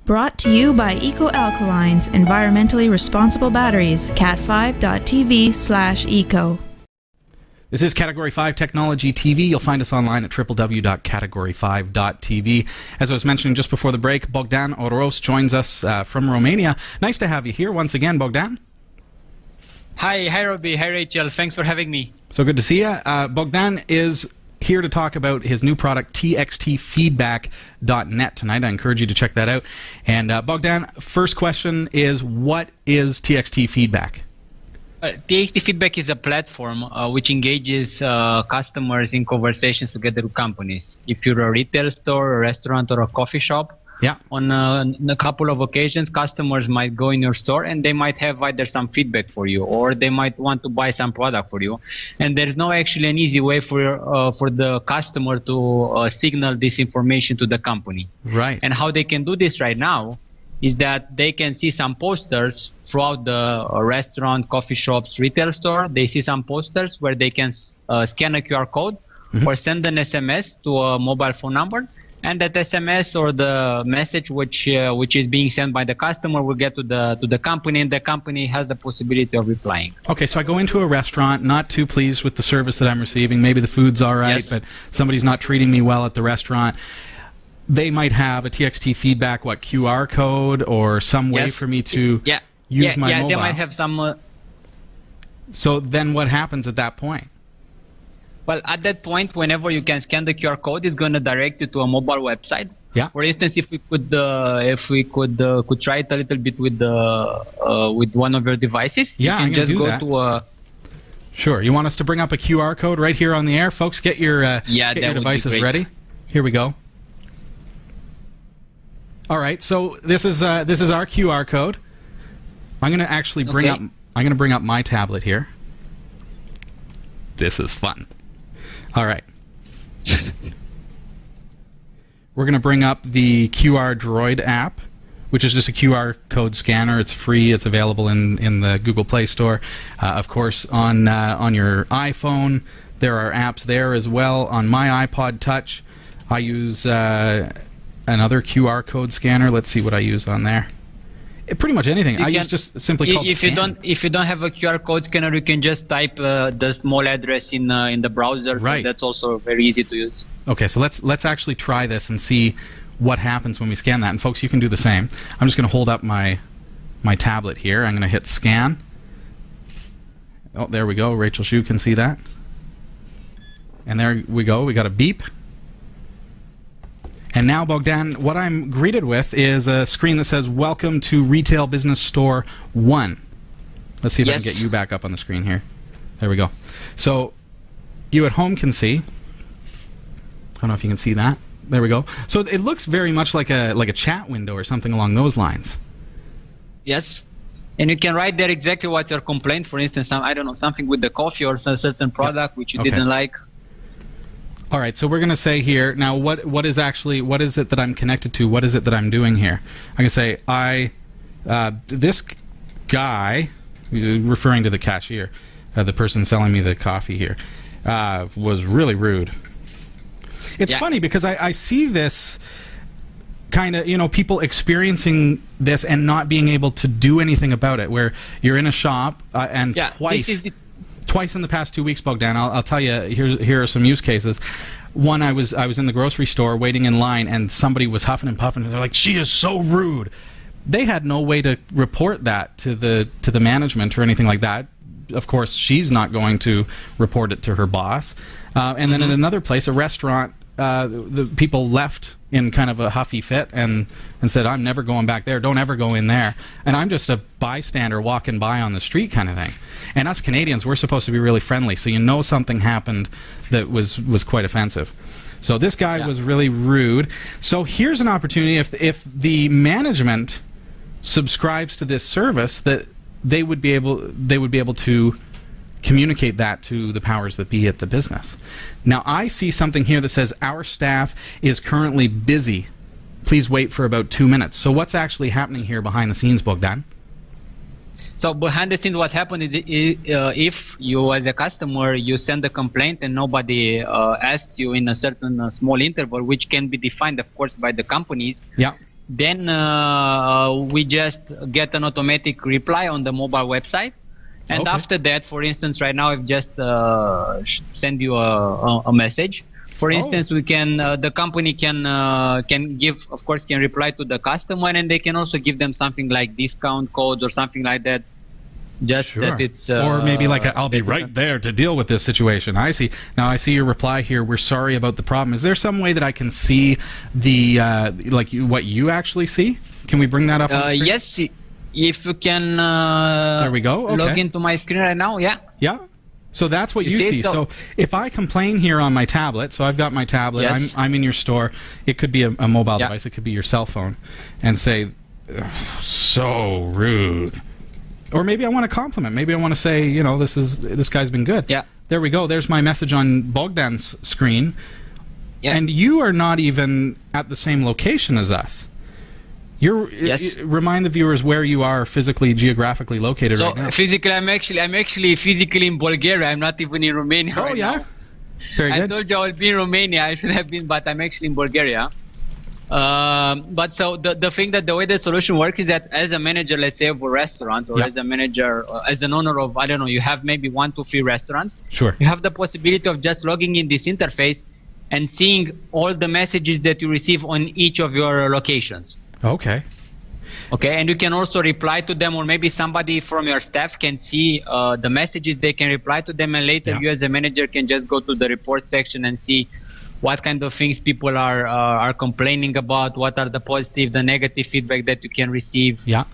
Brought to you by Eco Alkalines, environmentally responsible batteries. cat5.tv/eco. This is Category 5 Technology TV. You'll find us online at www.category5.tv. As I was mentioning just before the break, Bogdan Oros joins us from Romania. Nice to have you here once again, Bogdan. Hi Robbie. Hi Rachel. Thanks for having me. So good to see you. Bogdan is here to talk about his new product, TxtFeedback.net tonight. I encourage you to check that out. And Bogdan, first question is, what is TxtFeedback? TxtFeedback is a platform which engages customers in conversations together with companies. If you're a retail store, a restaurant, or a coffee shop, on a couple of occasions, customers might go in your store and they might have either some feedback for you, or they might want to buy some product for you. And there's no actually an easy way for the customer to signal this information to the company. Right. And how they can do this right now is that they can see some posters throughout the restaurant, coffee shops, retail store. They see some posters where they can scan a QR code or send an SMS to a mobile phone number. And that SMS or the message which is being sent by the customer will get to the company, and the company has the possibility of replying. Okay, so I go into a restaurant, not too pleased with the service that I'm receiving. Maybe the food's all right, but somebody's not treating me well at the restaurant. They might have a TxtFeedback, QR code or some way for me to use my mobile. They might have some. So then what happens at that point? Well, at that point, whenever you can scan the QR code, it's going to direct you to a mobile website. Yeah. For instance, if we could try it a little bit with one of your devices, you can just go to a. Sure. You want us to bring up a QR code right here on the air, folks? Get your devices ready. Here we go. All right. So this is our QR code. I'm going to actually bring up. I'm going to bring up my tablet here. This is fun. All right. We're going to bring up the QR Droid app, which is just a QR code scanner. It's free. It's available in the Google Play Store. Of course, on your iPhone, there are apps there as well. On my iPod Touch, I use another QR code scanner. Let's see what I use on there. Pretty much anything. I use just simply called scan. If you don't have a QR code scanner, you can just type the small address in the browser. Right. So that's also very easy to use. Okay, so let's actually try this and see what happens when we scan that. And folks, you can do the same. I'm just going to hold up my tablet here. I'm going to hit scan. Oh, there we go. Rachel Shue can see that. And there we go. We got a beep. And now, Bogdan, what I'm greeted with is a screen that says, "Welcome to Retail Business Store 1." Let's see if I can get you back up on the screen here. There we go. So you at home can see. I don't know if you can see that. There we go. So it looks very much like a chat window or something along those lines. Yes. And you can write there exactly what's your complaint. For instance, I don't know, something with the coffee or some certain product which you didn't like. All right, so we're going to say here, now what is it that I'm connected to? What is it that I'm doing here? I'm going to say, this guy, referring to the cashier, the person selling me the coffee here, was really rude. It's funny because I see this kind of, people experiencing this and not being able to do anything about it, where you're in a shop and twice in the past 2 weeks, Bogdan, I'll tell you, here are some use cases. One, I was in the grocery store waiting in line, and somebody was huffing and puffing, and they're like, "She is so rude." They had no way to report that to the management or anything like that. Of course, she's not going to report it to her boss. And then in another place, a restaurant, the people left in kind of a huffy fit and said, "I'm never going back there. Don't ever go in there." And I'm just a bystander walking by on the street kind of thing. And us Canadians, we're supposed to be really friendly, so something happened that was quite offensive. So this guy was really rude. So here's an opportunity, if the management subscribes to this service, that they would be able to communicate that to the powers that be at the business. Now, I see something here that says, "Our staff is currently busy. Please wait for about 2 minutes." So what's actually happening here behind the scenes, Bogdan? So behind the scenes, what happened is if you, as a customer, you send a complaint and nobody asks you in a certain small interval, which can be defined, of course, by the companies. Yeah. Then we just get an automatic reply on the mobile website. And after that, for instance, right now I've just send you a message. For instance, we can the company can give, of course, can reply to the customer, and they can also give them something like discount codes or something like that. Just that it's or maybe like I'll be right there to deal with this situation. I see. Now I see your reply here. We're sorry about the problem. Is there some way that I can see the what you actually see? Can we bring that up? On the screen? Yes. If you can. There we go. Okay. Log into my screen right now. Yeah. Yeah. So that's what you see. So if I complain here on my tablet, so I've got my tablet, Yes. I'm in your store, it could be a mobile device, it could be your cell phone, and say, so rude. Or maybe I want to compliment. Maybe I want to say, you know, this guy's been good. Yeah. There we go. There's my message on Bogdan's screen. Yeah. And you are not even at the same location as us. Remind the viewers where you are physically, geographically located right now. Physically, I'm actually physically in Bulgaria. I'm not even in Romania right now. Very good. I told you I will be in Romania. I should have been, but I'm actually in Bulgaria. But so the thing that the way the solution works is that as a manager, let's say of a restaurant, or as a manager, as an owner of, I don't know, you have maybe 1, 2, 3 restaurants. Sure. You have the possibility of just logging in this interface and seeing all the messages that you receive on each of your locations. Okay. Okay, and you can also reply to them, or maybe somebody from your staff can see the messages, they can reply to them, and later you as a manager can just go to the report section and see what kind of things people are complaining about, what are the positive, the negative feedback that you can receive. Yeah.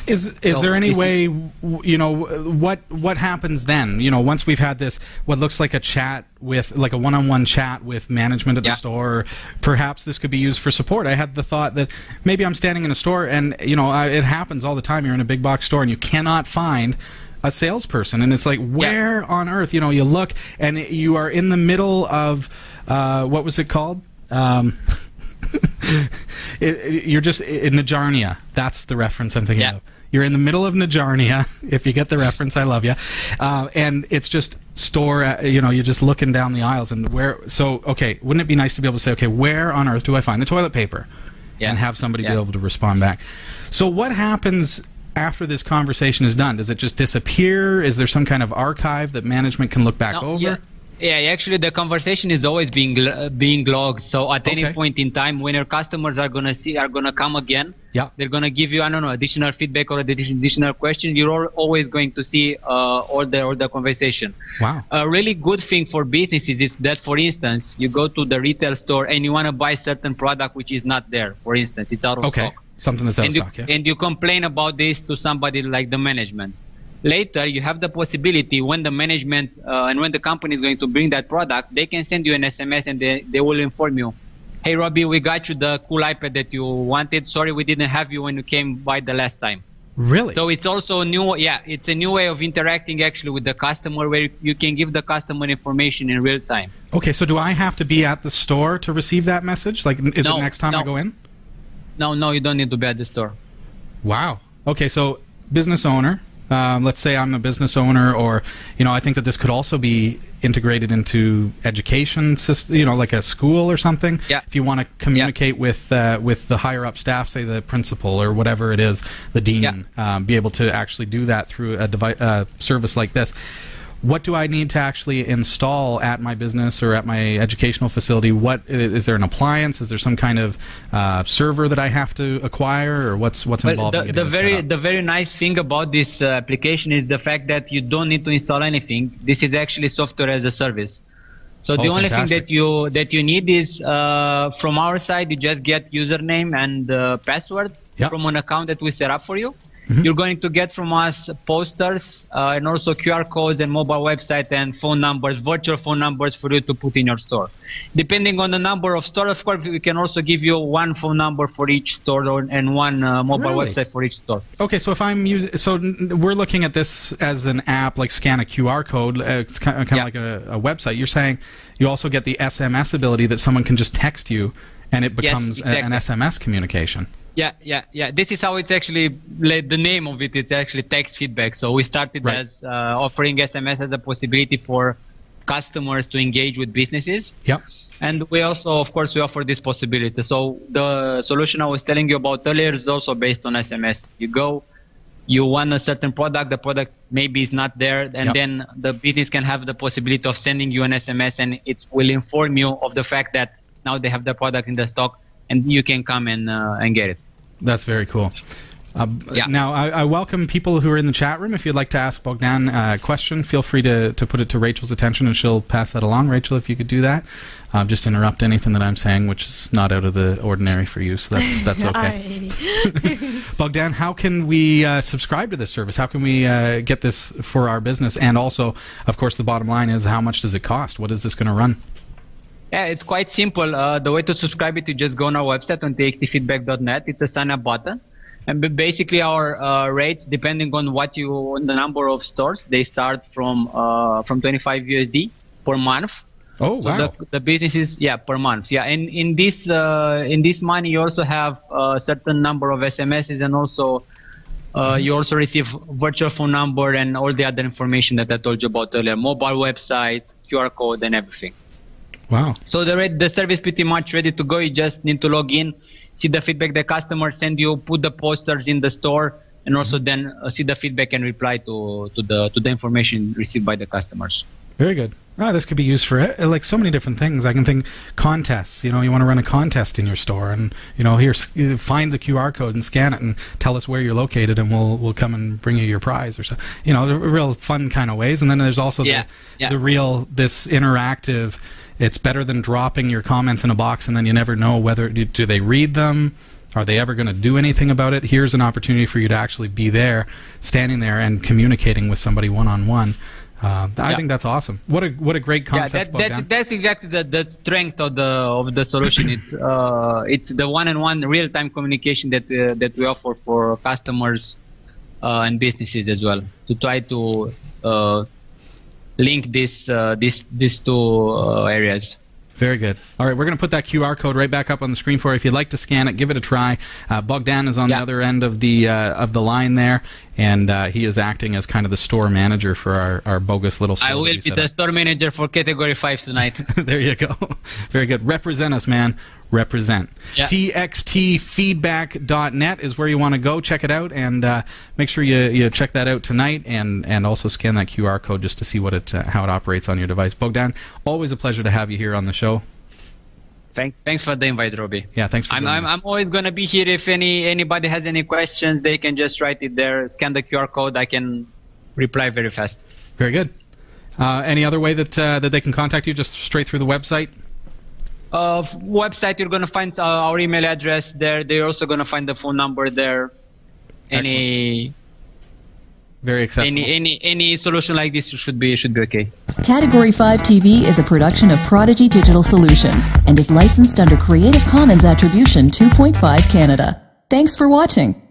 Is there any way, you know, what happens then? You know, once we've had this, what looks like a chat with, like a one-on-one chat with management at the store, perhaps this could be used for support. I had the thought that maybe I'm standing in a store and, you know, it happens all the time. You're in a big box store and you cannot find a salesperson, and it's like, where on earth? You know, you look and you are in the middle of, what was it called? You're just in Najarnia. That's the reference I'm thinking of. You're in the middle of Najarnia, if you get the reference, I love you. And it's just store, you know, you're just looking down the aisles and okay, wouldn't it be nice to be able to say, okay, where on earth do I find the toilet paper? And have somebody be able to respond back. So what happens after this conversation is done? Does it just disappear? Is there some kind of archive that management can look back over? Yeah, actually the conversation is always being logged. So at any point in time, when your customers are gonna come again, they're gonna give you, I don't know, additional feedback or additional question. You're always going to see all the conversation. Wow. A really good thing for businesses is that, for instance, you go to the retail store and you want to buy certain product which is not there. For instance, it's out of stock. Something that's out of stock. And you complain about this to somebody like the management. Later, you have the possibility when the management and when the company is going to bring that product, they can send you an SMS and they will inform you, hey, Robbie, we got you the cool iPad that you wanted. Sorry, we didn't have you when you came by the last time. Really? So it's also a new, it's a new way of interacting actually with the customer, where you can give the customer information in real time. Okay, so do I have to be at the store to receive that message? Like, is it next time I go in? No, you don't need to be at the store. Wow. Okay, so business owner. Let's say I'm a business owner, or, you know, I think that this could also be integrated into education system, you know, like a school or something. If you want to communicate with the higher up staff, say the principal or whatever it is, the dean, be able to actually do that through a service like this. What do I need to actually install at my business or at my educational facility? What is there an appliance? Is there some kind of server that I have to acquire, or what's involved? The very nice thing about this application is the fact that you don't need to install anything. This is actually software as a service. So the only thing that you need is from our side, you just get username and password from an account that we set up for you. You're going to get from us posters and also QR codes and mobile website and phone numbers, virtual phone numbers for you to put in your store. Depending on the number of stores, of course, we can also give you one phone number for each store and one mobile website for each store. Okay, so if I'm using, so we're looking at this as an app, like scan a QR code. It's kind of like a website. You're saying you also get the SMS ability that someone can just text you and it becomes an SMS communication. Yeah. This is how it's actually, the name of it, it's actually TxtFeedback. So we started as offering SMS as a possibility for customers to engage with businesses. Yep. And we also, of course, we offer this possibility. So the solution I was telling you about earlier is also based on SMS. You go, you want a certain product, the product maybe is not there, and then the business can have the possibility of sending you an SMS, and it will inform you of the fact that now they have the product in the stock, and you can come and get it. That's very cool. Now, I welcome people who are in the chat room. If you'd like to ask Bogdan a question, feel free to put it to Rachel's attention, and she'll pass that along. Rachel, if you could do that. Just interrupt anything that I'm saying, which is not out of the ordinary for you, so that's okay. Bogdan, how can we subscribe to this service? How can we get this for our business? And also, of course, the bottom line is, how much does it cost? What is this going to run? Yeah, it's quite simple. The way to subscribe it, you just go on our website on txtfeedback.net. It's a sign-up button. And basically our rates, depending on the number of stores, they start from 25 USD per month. Oh, so wow. The business is, per month. Yeah, and in this money, you also have a certain number of SMSs, and also you also receive virtual phone number and all the other information that I told you about earlier, mobile website, QR code, and everything. Wow. So the service pretty much ready to go. You just need to log in, see the feedback the customer send you, put the posters in the store, and also then see the feedback and reply to the information received by the customers. Very good. Oh, this could be used for like so many different things. I can think contests. You want to run a contest in your store, and here, find the QR code and scan it and tell us where you're located, and we'll come and bring you your prize or so. The real fun kind of ways. And then there's also the real, this interactive. It's better than dropping your comments in a box and then you never know whether do they read them. Are they ever going to do anything about it? Here's an opportunity for you to actually be there, standing there, and communicating with somebody one-on-one. I think that's awesome. What a great concept. That's exactly the strength of the solution. It's the one-on-one real-time communication that we offer for customers and businesses as well, to try to link these two areas. Very good. All right, we're going to put that QR code right back up on the screen for you. If you'd like to scan it, give it a try. Bogdan is on the other end of the line there, and he is acting as kind of the store manager for our bogus little store. I will be the store manager for Category 5 tonight. There you go. Very good. Represent us, man. Represent. Yeah. TxtFeedback.net is where you want to go. Check it out, and make sure you check that out tonight, and also scan that QR code just to see how it operates on your device. Bogdan, always a pleasure to have you here on the show. Thanks for the invite, Robbie. Yeah, thanks for joining us. I'm always going to be here. If anybody has any questions, they can just write it there, scan the QR code. I can reply very fast. Very good. Any other way that they can contact you? Just straight through the website? Website, you're going to find our email address there. They're also going to find the phone number there. Very accessible. Any solution like this should be okay. Category 5 TV is a production of Prodigy Digital Solutions and is licensed under Creative Commons Attribution 2.5 Canada. Thanks for watching.